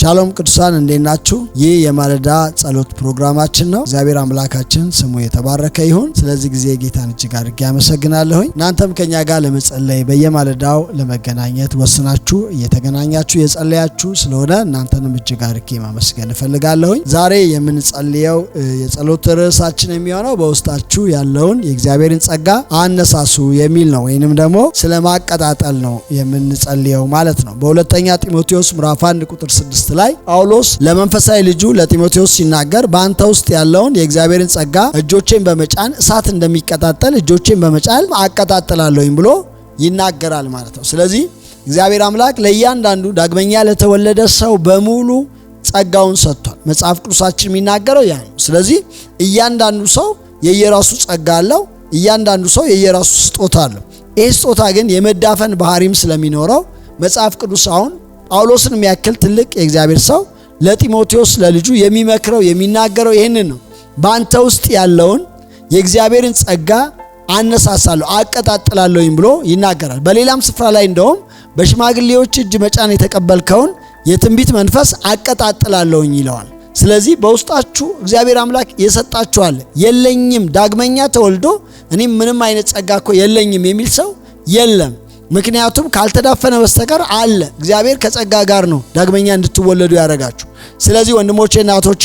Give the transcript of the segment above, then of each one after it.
ሻሎም ቅዱሳን እንዴት ናችሁ? ይህ የማለዳ ጸሎት ፕሮግራማችን ነው። እግዚአብሔር አምላካችን ስሙ የተባረከ ይሁን። ስለዚህ ጊዜ ጌታን እጅግ አድርጌ አመሰግናለሁ። እናንተም ከኛ ጋር ለመጸለይ በየማለዳው ለመገናኘት ወስናችሁ እየተገናኛችሁ የጸለያችሁ ስለሆነ እናንተንም እጅግ አድርጌ ማመስገን እፈልጋለሁ። ዛሬ የምንጸልየው የጸሎት ርዕሳችን የሚሆነው በውስጣችሁ ያለውን የእግዚአብሔርን ጸጋ አነሳሱ የሚል ነው፣ ወይንም ደግሞ ስለማቀጣጠል ነው የምንጸልየው ማለት ነው። በሁለተኛ ጢሞቴዎስ ምዕራፍ 1 ቁጥር 6 ላይ ጳውሎስ ለመንፈሳዊ ልጁ ለጢሞቴዎስ ሲናገር በአንተ ውስጥ ያለውን የእግዚአብሔርን ጸጋ እጆቼን በመጫን እሳት እንደሚቀጣጠል እጆቼን በመጫን አቀጣጥላለሁኝ ብሎ ይናገራል ማለት ነው። ስለዚህ እግዚአብሔር አምላክ ለእያንዳንዱ ዳግመኛ ለተወለደ ሰው በሙሉ ጸጋውን ሰጥቷል። መጽሐፍ ቅዱሳችን የሚናገረው ያ ነው። ስለዚህ እያንዳንዱ ሰው የየራሱ ጸጋ አለው። እያንዳንዱ ሰው የየራሱ ስጦታ አለው። ይህ ስጦታ ግን የመዳፈን ባህሪም ስለሚኖረው መጽሐፍ ቅዱስ አሁን ጳውሎስን የሚያክል ትልቅ የእግዚአብሔር ሰው ለጢሞቴዎስ ለልጁ የሚመክረው የሚናገረው ይህንን ነው። በአንተ ውስጥ ያለውን የእግዚአብሔርን ጸጋ አነሳሳለሁ አቀጣጥላለሁኝ ብሎ ይናገራል። በሌላም ስፍራ ላይ እንደውም በሽማግሌዎች እጅ መጫን የተቀበልከውን የትንቢት መንፈስ አቀጣጥላለሁኝ ይለዋል። ስለዚህ በውስጣችሁ እግዚአብሔር አምላክ የሰጣችሁ አለ። የለኝም ዳግመኛ ተወልዶ እኔም ምንም አይነት ጸጋ እኮ የለኝም የሚል ሰው የለም። ምክንያቱም ካልተዳፈነ በስተቀር አለ። እግዚአብሔር ከጸጋ ጋር ነው ዳግመኛ እንድትወለዱ ያደረጋችሁ። ስለዚህ ወንድሞቼ እናቶቼ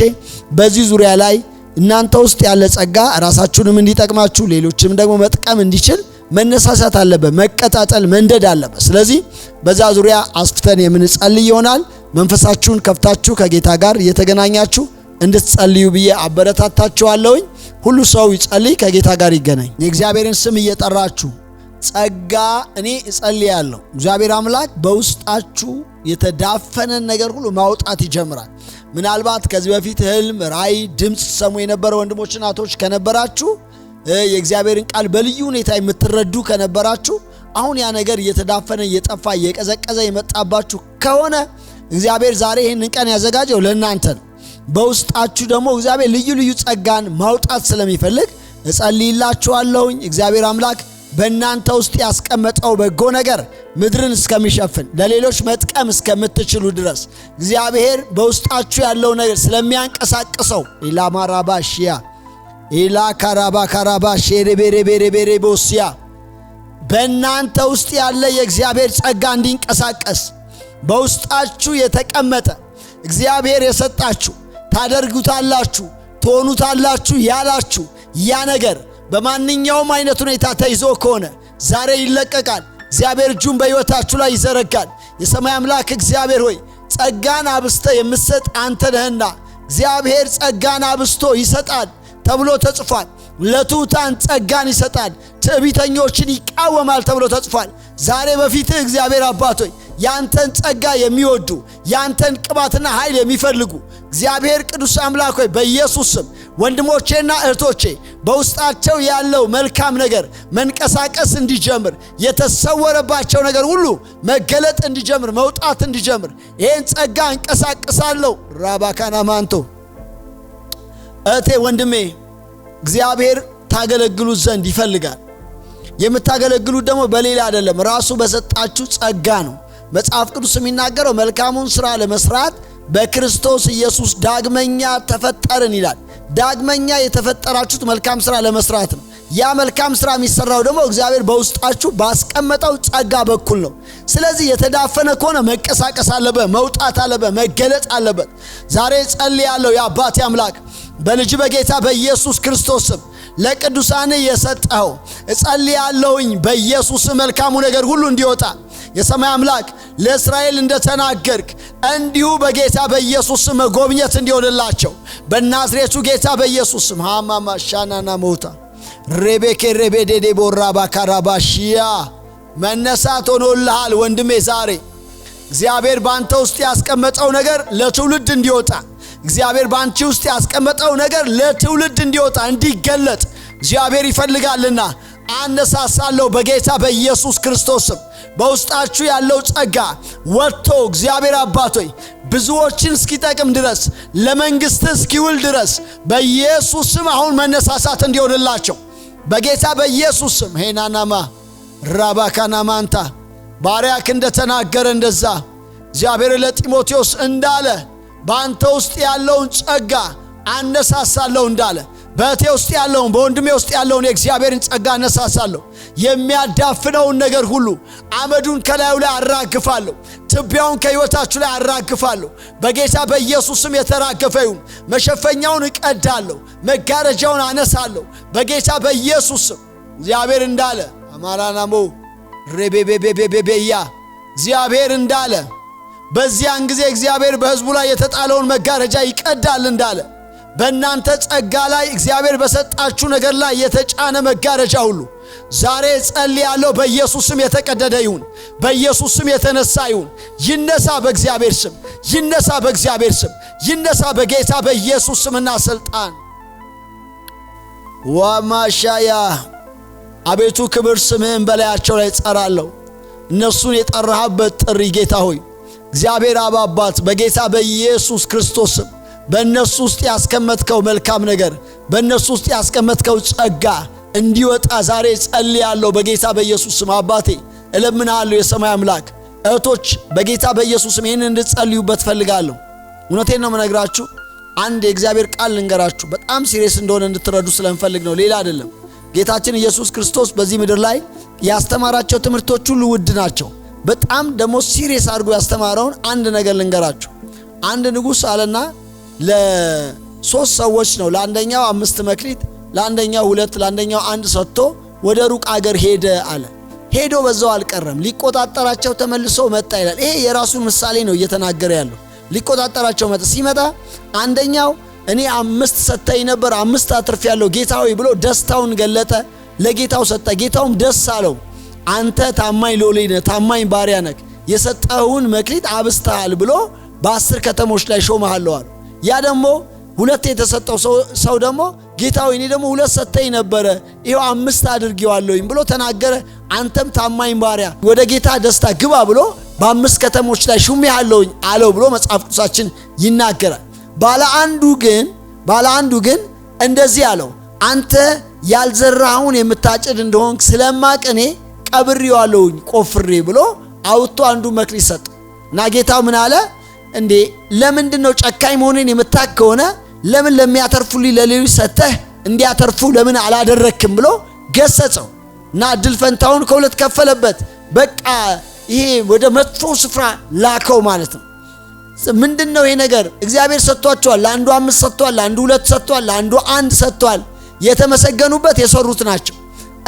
በዚህ ዙሪያ ላይ እናንተ ውስጥ ያለ ጸጋ ራሳችሁንም እንዲጠቅማችሁ ሌሎችንም ደግሞ መጥቀም እንዲችል መነሳሳት አለበት፣ መቀጣጠል መንደድ አለበት። ስለዚህ በዛ ዙሪያ አስፍተን የምንጸልይ ይሆናል። መንፈሳችሁን ከፍታችሁ ከጌታ ጋር እየተገናኛችሁ እንድትጸልዩ ብዬ አበረታታችኋለሁኝ። ሁሉ ሰው ይጸልይ፣ ከጌታ ጋር ይገናኝ። የእግዚአብሔርን ስም እየጠራችሁ ጸጋ እኔ እጸልያለሁ። እግዚአብሔር አምላክ በውስጣችሁ የተዳፈነን ነገር ሁሉ ማውጣት ይጀምራል። ምናልባት ከዚህ በፊት ህልም፣ ራእይ፣ ድምጽ ሰሙ የነበረ ወንድሞች እናቶች ከነበራችሁ የእግዚአብሔርን ቃል በልዩ ሁኔታ የምትረዱ ከነበራችሁ አሁን ያ ነገር እየተዳፈነ እየጠፋ እየቀዘቀዘ የመጣባችሁ ከሆነ እግዚአብሔር ዛሬ ይህንን ቀን ያዘጋጀው ለእናንተ ነው። በውስጣችሁ ደግሞ እግዚአብሔር ልዩ ልዩ ጸጋን ማውጣት ስለሚፈልግ እጸልይላችኋለሁኝ። እግዚአብሔር አምላክ በእናንተ ውስጥ ያስቀመጠው በጎ ነገር ምድርን እስከሚሸፍን ለሌሎች መጥቀም እስከምትችሉ ድረስ እግዚአብሔር በውስጣችሁ ያለው ነገር ስለሚያንቀሳቅሰው ኢላማራባሽያ ኢላካራባካራባሽ ሬቤሬቤሬቤሬቦሲያ በእናንተ ውስጥ ያለ የእግዚአብሔር ጸጋ እንዲንቀሳቀስ በውስጣችሁ የተቀመጠ እግዚአብሔር የሰጣችሁ ታደርጉታላችሁ ትሆኑታላችሁ ያላችሁ ያ ነገር በማንኛውም አይነት ሁኔታ ተይዞ ከሆነ ዛሬ ይለቀቃል። እግዚአብሔር እጁን በሕይወታችሁ ላይ ይዘረጋል። የሰማይ አምላክ እግዚአብሔር ሆይ ጸጋን አብስተ የምትሰጥ አንተ ነህና እግዚአብሔር ጸጋን አብስቶ ይሰጣል ተብሎ ተጽፏል። ለትሑታን ጸጋን ይሰጣል፣ ትዕቢተኞችን ይቃወማል ተብሎ ተጽፏል። ዛሬ በፊትህ እግዚአብሔር አባት ሆይ ያንተን ጸጋ የሚወዱ ያንተን ቅባትና ኃይል የሚፈልጉ እግዚአብሔር ቅዱስ አምላክ ሆይ በኢየሱስ ስም ወንድሞቼና እህቶቼ በውስጣቸው ያለው መልካም ነገር መንቀሳቀስ እንዲጀምር የተሰወረባቸው ነገር ሁሉ መገለጥ እንዲጀምር መውጣት እንዲጀምር ይህን ጸጋ እንቀሳቀሳለሁ። ራባካና ማንቶ እቴ ወንድሜ እግዚአብሔር ታገለግሉት ዘንድ ይፈልጋል። የምታገለግሉት ደግሞ በሌላ አይደለም፣ ራሱ በሰጣችሁ ጸጋ ነው። መጽሐፍ ቅዱስ የሚናገረው መልካሙን ሥራ ለመስራት በክርስቶስ ኢየሱስ ዳግመኛ ተፈጠርን ይላል። ዳግመኛ የተፈጠራችሁት መልካም ሥራ ለመስራት ነው። ያ መልካም ሥራ የሚሰራው ደግሞ እግዚአብሔር በውስጣችሁ ባስቀመጠው ጸጋ በኩል ነው። ስለዚህ የተዳፈነ ከሆነ መንቀሳቀስ አለበት፣ መውጣት አለበት፣ መገለጥ አለበት። ዛሬ ጸልያለሁ የአባቴ አምላክ በልጅ በጌታ በኢየሱስ ክርስቶስ ስም ለቅዱሳን የሰጠኸው እጸልያለሁኝ በኢየሱስ መልካሙ ነገር ሁሉ እንዲወጣ የሰማይ አምላክ ለእስራኤል እንደተናገርክ እንዲሁ በጌታ በኢየሱስ መጎብኘት እንዲሆንላቸው በናዝሬቱ ጌታ በኢየሱስ ሃማማ ሻናና ሞታ ሬቤኬ ሬቤዴዴ ቦራባ ካራባሽያ መነሳት ሆኖልሃል ወንድሜ። ዛሬ እግዚአብሔር ባንተ ውስጥ ያስቀመጠው ነገር ለትውልድ እንዲወጣ እግዚአብሔር ባንቺ ውስጥ ያስቀመጠው ነገር ለትውልድ እንዲወጣ እንዲገለጥ እግዚአብሔር ይፈልጋልና አነሳሳለሁ በጌታ በኢየሱስ ክርስቶስ ስም። በውስጣችሁ ያለው ጸጋ ወጥቶ እግዚአብሔር አባት ሆይ ብዙዎችን እስኪጠቅም ድረስ ለመንግስት እስኪውል ድረስ በኢየሱስ ስም አሁን መነሳሳት እንዲሆንላቸው በጌታ በኢየሱስ ስም ሄናናማ ራባካና ማንታ ባሪያክ እንደተናገረ እንደዛ እግዚአብሔር ለጢሞቴዎስ እንዳለ በአንተ ውስጥ ያለውን ጸጋ አነሳሳለሁ እንዳለ በእቴ ውስጥ ያለውን በወንድሜ ውስጥ ያለውን የእግዚአብሔርን ጸጋ አነሳሳለሁ። የሚያዳፍነውን ነገር ሁሉ አመዱን ከላዩ ላይ አራግፋለሁ። ትቢያውን ከሕይወታችሁ ላይ አራግፋለሁ። በጌታ በኢየሱስም የተራገፈ ይሁን። መሸፈኛውን እቀዳለሁ፣ መጋረጃውን አነሳለሁ በጌታ በኢየሱስም። እግዚአብሔር እንዳለ አማራናሞ ሬቤቤቤቤቤያ እግዚአብሔር እንዳለ በዚያን ጊዜ እግዚአብሔር በሕዝቡ ላይ የተጣለውን መጋረጃ ይቀዳል እንዳለ በእናንተ ጸጋ ላይ እግዚአብሔር በሰጣችሁ ነገር ላይ የተጫነ መጋረጃ ሁሉ ዛሬ ጸልያለሁ በኢየሱስም የተቀደደ ይሁን። በኢየሱስም የተነሳ ይሁን። ይነሳ በእግዚአብሔር ስም፣ ይነሳ በእግዚአብሔር ስም፣ ይነሳ በጌታ በኢየሱስ ስምና ስልጣን። ዋማሻያ አቤቱ ክብር ስምህን በላያቸው ላይ ጸራለሁ። እነሱን የጠራህበት ጥሪ ጌታ ሆይ እግዚአብሔር አብ አባት በጌታ በኢየሱስ ክርስቶስ ስም በእነሱ ውስጥ ያስቀመጥከው መልካም ነገር በእነሱ ውስጥ ያስቀመጥከው ጸጋ እንዲወጣ ዛሬ ጸልያለሁ በጌታ በኢየሱስ ስም። አባቴ እለምናለሁ የሰማይ አምላክ እህቶች በጌታ በኢየሱስ ስም ይህን እንድትጸልዩበት ፈልጋለሁ። እውነቴን ነው የምነግራችሁ። አንድ የእግዚአብሔር ቃል ልንገራችሁ፣ በጣም ሲሪየስ እንደሆነ እንድትረዱ ስለምፈልግ ነው፣ ሌላ አይደለም። ጌታችን ኢየሱስ ክርስቶስ በዚህ ምድር ላይ ያስተማራቸው ትምህርቶች ሁሉ ውድ ናቸው። በጣም ደግሞ ሲሪየስ አድርጎ ያስተማረውን አንድ ነገር ልንገራችሁ። አንድ ንጉሥ አለና ለሶስት ሰዎች ነው፣ ለአንደኛው 5 መክሊት፣ ለአንደኛው 2፣ ለአንደኛው 1 ሰጥቶ ወደ ሩቅ አገር ሄደ አለ። ሄዶ በዛው አልቀረም፣ ሊቆጣጠራቸው ተመልሶ መጣ ይላል። ይሄ የራሱን ምሳሌ ነው እየተናገረ ያለው። ሊቆጣጠራቸው መጣ። ሲመጣ አንደኛው እኔ 5 ሰጥተኝ ነበር 5 አትርፌያለሁ ጌታ ሆይ ብሎ ደስታውን ገለጠ፣ ለጌታው ሰጠ። ጌታውም ደስ አለው። አንተ ታማኝ ሎሌ ነህ፣ ታማኝ ባሪያ ነህ፣ የሰጠውን መክሊት አብስተሃል ብሎ በ10 ከተሞች ላይ ሾመሃለሁ አለ። ያ ደግሞ 2 የተሰጠው ሰው ደግሞ ጌታ ሆይ እኔ ደግሞ 2 ሰጥተኝ ነበረ ይሄው 5 አድርጌዋለሁኝ ብሎ ተናገረ። አንተም ታማኝ ባሪያ ወደ ጌታ ደስታ ግባ ብሎ በ5 ከተሞች ላይ ሹሜሃለሁኝ አለው ብሎ መጽሐፍ ቅዱሳችን ይናገራል። ባለ አንዱ ግን እንደዚህ አለው፣ አንተ ያልዘራኸውን የምታጭድ እንደሆንክ ስለማቅ እኔ ቀብሬዋለሁኝ ቆፍሬ ብሎ አውጥቶ አንዱ መክሊት ሰጠ። እና ጌታው ምን አለ? እንዴ ለምንድነው ጨካኝ መሆኔን የምታክ ከሆነ ለምን ለሚያተርፉልኝ ለሌሎች ሰጥተህ እንዲያተርፉ ለምን አላደረክም ብሎ ገሰጸው። እና እድል ፈንታውን ከሁለት ከፈለበት። በቃ ይሄ ወደ መጥፎ ስፍራ ላከው ማለት ነው። ምንድነው ይሄ ነገር? እግዚአብሔር ሰጥቷቸዋል። ለአንዱ 5 ሰጥቷል፣ ለአንዱ 2 ሰጥቷል፣ ለአንዱ 1 ሰጥቷል። የተመሰገኑበት የሰሩት ናቸው።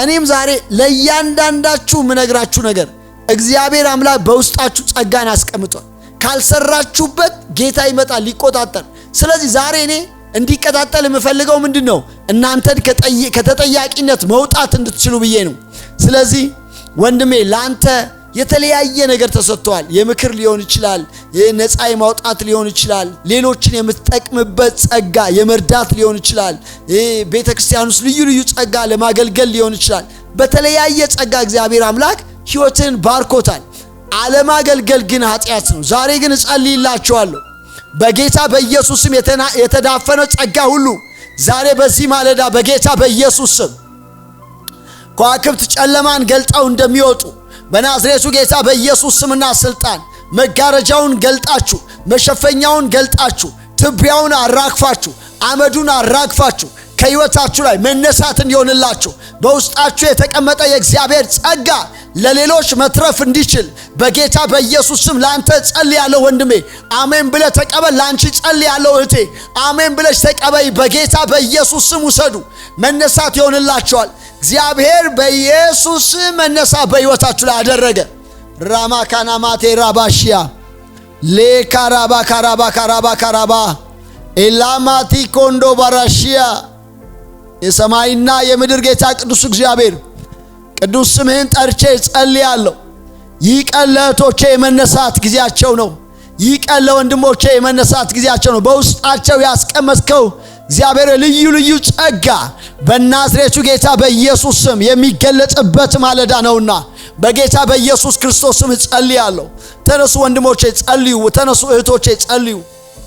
እኔም ዛሬ ለእያንዳንዳችሁ ምነግራችሁ ነገር እግዚአብሔር አምላክ በውስጣችሁ ጸጋን አስቀምጧል። ካልሰራችሁበት ጌታ ይመጣል ሊቆጣጠር። ስለዚህ ዛሬ እኔ እንዲቀጣጠል የምፈልገው ምንድነው? እናንተን ከተጠያቂነት መውጣት እንድትችሉ ብዬ ነው። ስለዚህ ወንድሜ ላንተ የተለያየ ነገር ተሰጥቷል። የምክር ሊሆን ይችላል፣ የነፃ ማውጣት ሊሆን ይችላል፣ ሌሎችን የምትጠቅምበት ጸጋ የመርዳት ሊሆን ይችላል፣ ቤተክርስቲያን ውስጥ ልዩ ልዩ ጸጋ ለማገልገል ሊሆን ይችላል። በተለያየ ጸጋ እግዚአብሔር አምላክ ሕይወትን ባርኮታል። አለማገልገል ግን ኃጢአት ነው። ዛሬ ግን እጸልይላችኋለሁ በጌታ በኢየሱስ ስም የተዳፈነው ጸጋ ሁሉ ዛሬ በዚህ ማለዳ በጌታ በኢየሱስ ስም ከዋክብት ጨለማን ገልጠው እንደሚወጡ በናዝሬቱ ጌታ በኢየሱስ ስምና ስልጣን መጋረጃውን ገልጣችሁ መሸፈኛውን ገልጣችሁ ትቢያውን አራግፋችሁ አመዱን አራግፋችሁ ከሕይወታችሁ ላይ መነሳት እንዲሆንላችሁ በውስጣችሁ የተቀመጠ የእግዚአብሔር ጸጋ ለሌሎች መትረፍ እንዲችል በጌታ በኢየሱስ ስም ላንተ ጸልያለሁ ወንድሜ፣ አሜን ብለህ ተቀበል። ላንቺ ጸልያለሁ እህቴ፣ አሜን ብለሽ ተቀበይ። በጌታ በኢየሱስ ስም ውሰዱ፣ መነሳት ይሆንላችኋል። እግዚአብሔር በኢየሱስ መነሳት በሕይወታችሁ ላይ አደረገ። ራማካናማቴ ራባሺያ ሌካራባ ካራባ ካራባ ካራባ ኤላማቲ ኮንዶ ባራሺያ የሰማይና የምድር ጌታ ቅዱስ እግዚአብሔር ቅዱስ ስምህን ጠርቼ ጸልያለሁ። ይህ ቀን ለእህቶቼ የመነሳት ጊዜያቸው ነው። ይህ ቀን ለወንድሞቼ የመነሳት ጊዜያቸው ነው። በውስጣቸው ያስቀመጥከው እግዚአብሔር ልዩ ልዩ ጸጋ በናዝሬቱ ጌታ በኢየሱስ ስም የሚገለጽበት ማለዳ ነውና በጌታ በኢየሱስ ክርስቶስ ስም ጸልያለሁ። ተነሱ ወንድሞቼ ጸልዩ፣ ተነሱ እህቶቼ ጸልዩ።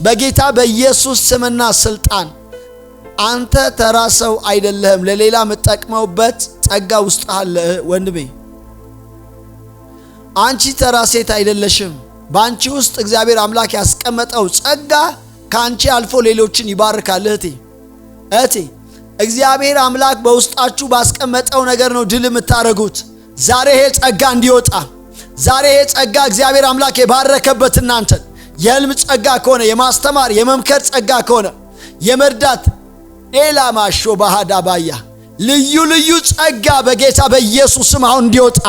በጌታ በኢየሱስ ስምና ስልጣን አንተ ተራ ሰው አይደለህም። ለሌላ የምትጠቅመውበት ጸጋ ውስጥ አለ ወንድሜ። አንቺ ተራ ሴት አይደለሽም። ባንቺ ውስጥ እግዚአብሔር አምላክ ያስቀመጠው ጸጋ ካንቺ አልፎ ሌሎችን ይባርካል። እህቴ እግዚአብሔር አምላክ በውስጣችሁ ባስቀመጠው ነገር ነው ድል የምታረጉት። ዛሬ ይሄ ጸጋ እንዲወጣ፣ ዛሬ ይሄ ጸጋ እግዚአብሔር አምላክ የባረከበት እናንተን የህልም ጸጋ ከሆነ፣ የማስተማር የመምከር ጸጋ ከሆነ፣ የመርዳት ኤላማሾ ባህዳባያ ልዩ ጸጋ በጌታ በኢየሱስ ስም አሁን እንዲወጣ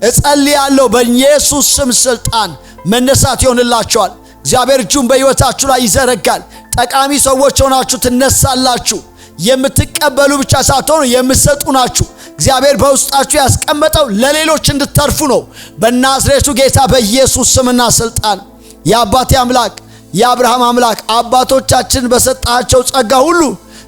እጸልያለሁ። በኢየሱስ ስም ስልጣን መነሳት ይሆንላችኋል። እግዚአብሔር እጁን በሕይወታችሁ ላይ ይዘረጋል። ጠቃሚ ሰዎች ሆናችሁ ትነሳላችሁ። የምትቀበሉ ብቻ ሳትሆኑ የምትሰጡ ናችሁ። እግዚአብሔር በውስጣችሁ ያስቀመጠው ለሌሎች እንድትተርፉ ነው። በናዝሬቱ ጌታ በኢየሱስ ስምና ስልጣን የአባቴ አምላክ የአብርሃም አምላክ አባቶቻችን በሰጣቸው ጸጋ ሁሉ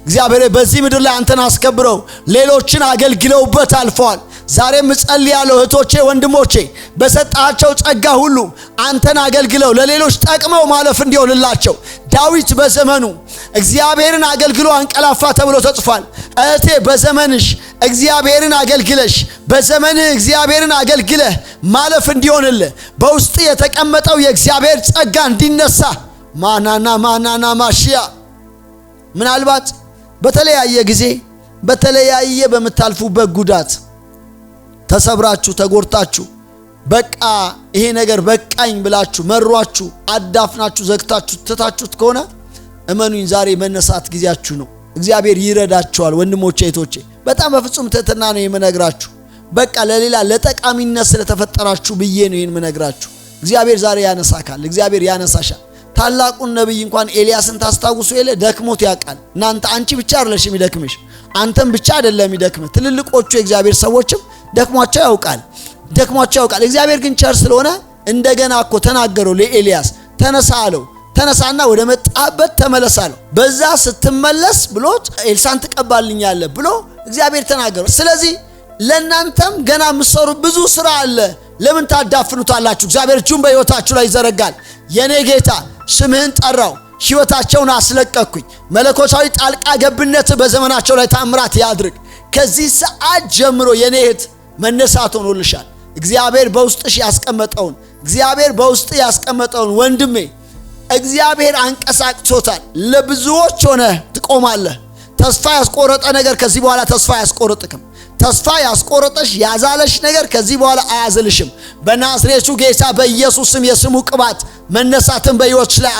እግዚአብሔር በዚህ ምድር ላይ አንተን አስከብረው ሌሎችን አገልግለውበት አልፈዋል። ዛሬም እጸልያለሁ እህቶቼ ወንድሞቼ በሰጣቸው ጸጋ ሁሉ አንተን አገልግለው ለሌሎች ጠቅመው ማለፍ እንዲሆንላቸው። ዳዊት በዘመኑ እግዚአብሔርን አገልግሎ አንቀላፋ ተብሎ ተጽፏል። እህቴ በዘመንሽ እግዚአብሔርን አገልግለሽ በዘመንህ እግዚአብሔርን አገልግለህ ማለፍ እንዲሆንልህ በውስጥ የተቀመጠው የእግዚአብሔር ጸጋ እንዲነሳ ማናና ማሽያ ምናልባት በተለያየ ጊዜ በተለያየ በመታልፉበት ጉዳት ተሰብራችሁ ተጎርታችሁ በቃ ይሄ ነገር በቃኝ ብላችሁ መሯችሁ አዳፍናችሁ ዘግታችሁ ተታችሁት ከሆነ እመኑኝ ዛሬ መነሳት ጊዜያችሁ ነው። እግዚአብሔር ይረዳችኋል። ወንድሞቼ እህቶቼ በጣም በፍጹም ትህትና ነው የምነግራችሁ። በቃ ለሌላ ለጠቃሚነት ስለተፈጠራችሁ ብዬ ነው ይሄን የምነግራችሁ። እግዚአብሔር ዛሬ ያነሳካል። እግዚአብሔር ያነሳሻል። ታላቁን ነብይ እንኳን ኤልያስን ታስታውሱ የለ ደክሞት ያውቃል። አንቺ ብቻ አይደለሽ የሚደክምሽ፣ አንተም ብቻ አይደለም የሚደክምህ። ትልልቆቹ የእግዚአብሔር ሰዎችም ደክሟቸው ያውቃል። እግዚአብሔር ግን ቸር ስለሆነ እንደገና እኮ ተናገረው ለኤልያስ። ተነሳ አለው። ተነሳና ወደ መጣበት ተመለስ አለው። በዛ ስትመለስ ብሎት ኤልሳን ትቀባልኛለህ ብሎ እግዚአብሔር ተናገረው። ስለዚህ ለእናንተም ገና የምትሰሩ ብዙ ስራ አለ። ለምን ታዳፍኑታላችሁ? እግዚአብሔር እጁን በሕይወታችሁ ላይ ይዘረጋል። የኔ ጌታ ስምህን ጠራው፣ ሕይወታቸውን አስለቀቅኩኝ። መለኮታዊ ጣልቃ ገብነት በዘመናቸው ላይ ታምራት ያድርግ። ከዚህ ሰዓት ጀምሮ የኔ እህት መነሳት ሆኖልሻል። እግዚአብሔር በውስጥሽ ያስቀመጠውን ወንድሜ እግዚአብሔር አንቀሳቅሶታል። ለብዙዎች ሆነ ትቆማለህ። ተስፋ ያስቆረጠ ነገር ከዚህ በኋላ ተስፋ ያስቆርጥክም። ተስፋ ያስቆረጠሽ ያዛለሽ ነገር ከዚህ በኋላ አያዝልሽም። በናዝሬቱ ጌታ በኢየሱስ ስም የስሙ ቅባት መነሳትን በሕይወትሽ ላይ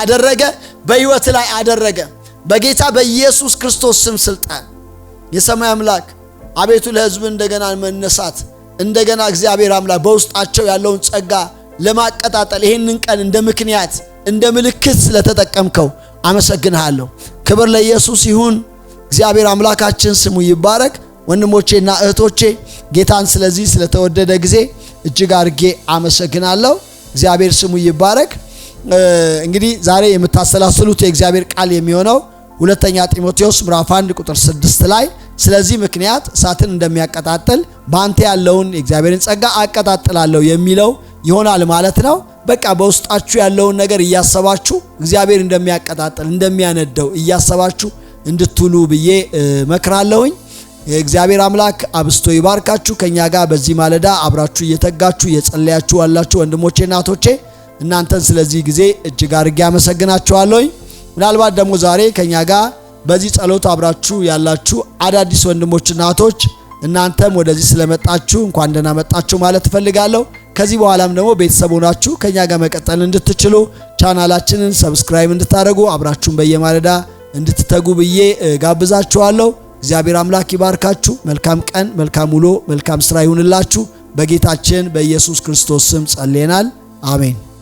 አደረገ። በጌታ በኢየሱስ ክርስቶስ ስም ስልጣን የሰማይ አምላክ አቤቱ ለሕዝብ እንደገና መነሳት እንደገና እግዚአብሔር አምላክ በውስጣቸው ያለውን ጸጋ ለማቀጣጠል ይሄንን ቀን እንደ ምክንያት እንደ ምልክት ስለተጠቀምከው አመሰግንሃለሁ። ክብር ለኢየሱስ ይሁን። እግዚአብሔር አምላካችን ስሙ ይባረክ። ወንድሞቼና እህቶቼ ጌታን ስለዚህ ስለተወደደ ጊዜ እጅግ አድርጌ አመሰግናለሁ። እግዚአብሔር ስሙ ይባረክ። እንግዲህ ዛሬ የምታሰላስሉት የእግዚአብሔር ቃል የሚሆነው ሁለተኛ ጢሞቴዎስ ምዕራፍ 1 ቁጥር 6 ላይ ስለዚህ ምክንያት እሳትን እንደሚያቀጣጥል በአንተ ያለውን የእግዚአብሔርን ጸጋ አቀጣጥላለሁ የሚለው ይሆናል ማለት ነው። በቃ በውስጣችሁ ያለውን ነገር እያሰባችሁ እግዚአብሔር እንደሚያቀጣጥል እንደሚያነደው እያሰባችሁ እንድትውሉ ብዬ መክራለሁኝ። እግዚአብሔር አምላክ አብስቶ ይባርካችሁ። ከኛ ጋር በዚህ ማለዳ አብራችሁ እየተጋችሁ እየጸለያችሁ ያላችሁ ወንድሞቼ እናቶቼ እናንተን ስለዚህ ጊዜ እጅግ አድርጌ አመሰግናችኋለሁኝ። ምናልባት ደግሞ ዛሬ ከኛ ጋር በዚህ ጸሎት አብራችሁ ያላችሁ አዳዲስ ወንድሞች እናቶች እናንተም ወደዚህ ስለመጣችሁ እንኳን ደህና መጣችሁ ማለት እፈልጋለሁ። ከዚህ በኋላም ደግሞ ቤተሰብ ሆናችሁ ከኛ ጋር መቀጠል እንድትችሉ ቻናላችንን ሰብስክራይብ እንድታደርጉ አብራችሁን በየማለዳ እንድትተጉ ብዬ ጋብዛችኋለሁ። እግዚአብሔር አምላክ ይባርካችሁ። መልካም ቀን፣ መልካም ውሎ፣ መልካም ስራ ይሁንላችሁ። በጌታችን በኢየሱስ ክርስቶስ ስም ጸልየናል። አሜን።